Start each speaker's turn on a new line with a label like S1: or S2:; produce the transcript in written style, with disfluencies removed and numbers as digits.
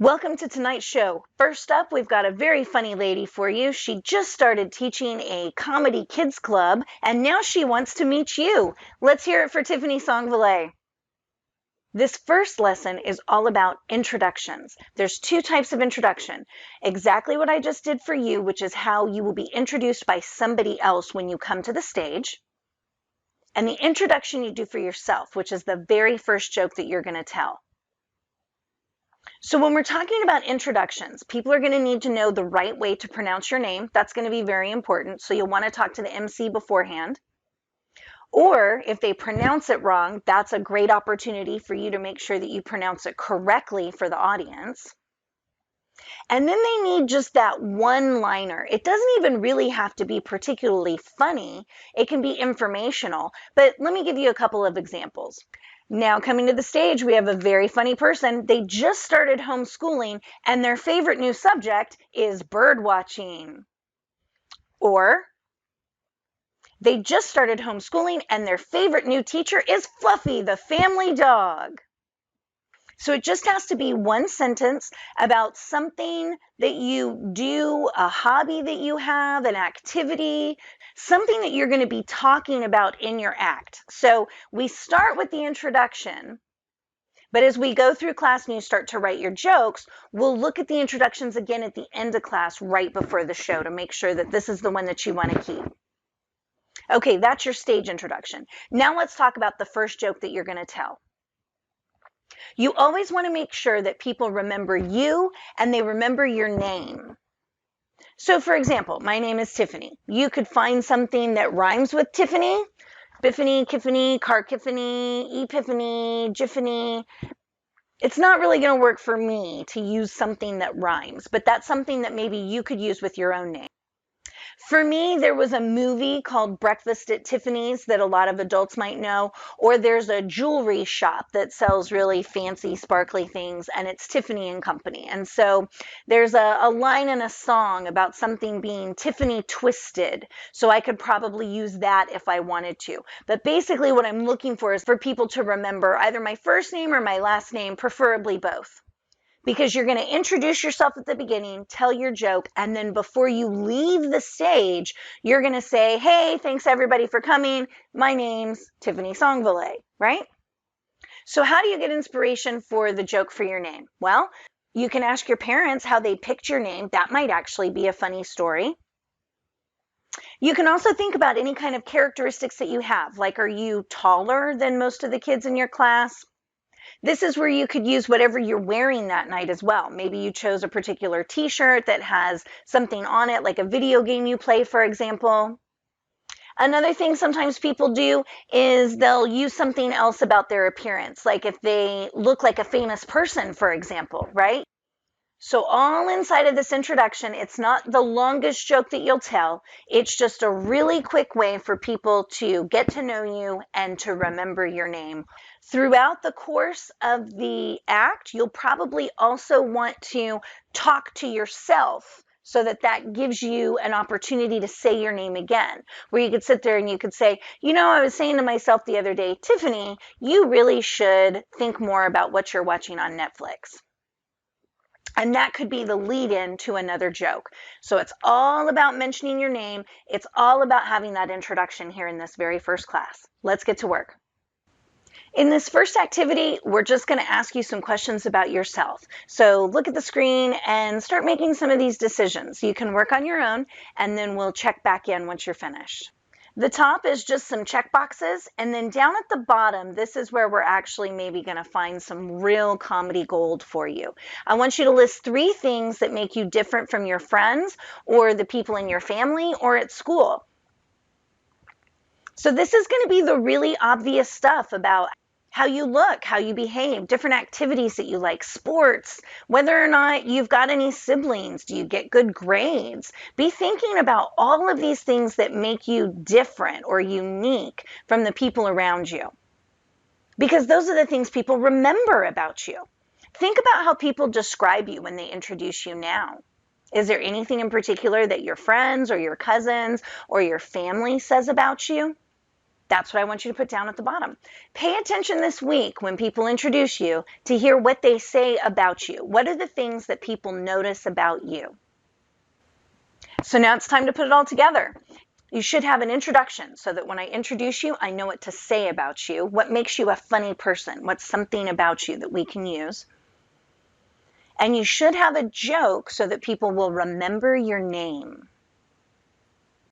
S1: Welcome to tonight's show. First up, we've got a very funny lady for you. She just started teaching a comedy kids club, and now she wants to meet you. Let's hear it for Tiffany Songvalet. This first lesson is all about introductions. There's two types of introduction. Exactly what I just did for you, which is how you will be introduced by somebody else when you come to the stage. And the introduction you do for yourself, which is the very first joke that you're going to tell. So when we're talking about introductions, people are going to need to know the right way to pronounce your name. That's going to be very important. So you'll want to talk to the MC beforehand. Or if they pronounce it wrong, that's a great opportunity for you to make sure that you pronounce it correctly for the audience. And then they need just that one-liner. It doesn't even really have to be particularly funny. It can be informational. But let me give you a couple of examples. Now coming to the stage, we have a very funny person. They just started homeschooling and their favorite new subject is bird watching. Or they just started homeschooling and their favorite new teacher is Fluffy, the family dog. So it just has to be one sentence about something that you do, a hobby that you have, an activity, something that you're going to be talking about in your act. So we start with the introduction, but as we go through class and you start to write your jokes, we'll look at the introductions again at the end of class right before the show to make sure that this is the one that you want to keep. Okay, that's your stage introduction. Now let's talk about the first joke that you're going to tell. You always want to make sure that people remember you and they remember your name. So for example, my name is Tiffany. You could find something that rhymes with Tiffany. Biffany, Kiffany, Carkiffany, Epiphany, Jiffany. It's not really going to work for me to use something that rhymes, but that's something that maybe you could use with your own name. For me, there was a movie called Breakfast at Tiffany's that a lot of adults might know, or there's a jewelry shop that sells really fancy, sparkly things, and it's Tiffany and Company. And so there's a line in a song about something being Tiffany twisted, so I could probably use that if I wanted to. But basically what I'm looking for is for people to remember either my first name or my last name, preferably both. Because you're going to introduce yourself at the beginning, tell your joke, and then before you leave the stage, you're going to say, hey, thanks everybody for coming. My name's Tiffany Songvalet, right? So how do you get inspiration for the joke for your name? Well, you can ask your parents how they picked your name. That might actually be a funny story. You can also think about any kind of characteristics that you have, like are you taller than most of the kids in your class? This is where you could use whatever you're wearing that night as well. Maybe you chose a particular t-shirt that has something on it, like a video game you play, for example. Another thing sometimes people do is they'll use something else about their appearance, like if they look like a famous person, for example, right? So all inside of this introduction, it's not the longest joke that you'll tell. It's just a really quick way for people to get to know you and to remember your name. Throughout the course of the act, you'll probably also want to talk to yourself so that that gives you an opportunity to say your name again, where you could sit there and you could say, you know, I was saying to myself the other day, Tiffany, you really should think more about what you're watching on Netflix. And that could be the lead-in to another joke. So it's all about mentioning your name. It's all about having that introduction here in this very first class. Let's get to work. In this first activity, we're just going to ask you some questions about yourself. So look at the screen and start making some of these decisions. You can work on your own, and then we'll check back in once you're finished. The top is just some check boxes, and then down at the bottom, this is where we're actually maybe going to find some real comedy gold for you. I want you to list 3 things that make you different from your friends or the people in your family or at school. So this is going to be the really obvious stuff about how you look, how you behave, different activities that you like, sports, whether or not you've got any siblings, do you get good grades? Be thinking about all of these things that make you different or unique from the people around you. Because those are the things people remember about you. Think about how people describe you when they introduce you now. Is there anything in particular that your friends or your cousins or your family says about you? That's what I want you to put down at the bottom. Pay attention this week when people introduce you to hear what they say about you. What are the things that people notice about you? So now it's time to put it all together. You should have an introduction so that when I introduce you, I know what to say about you. What makes you a funny person? What's something about you that we can use? And you should have a joke so that people will remember your name.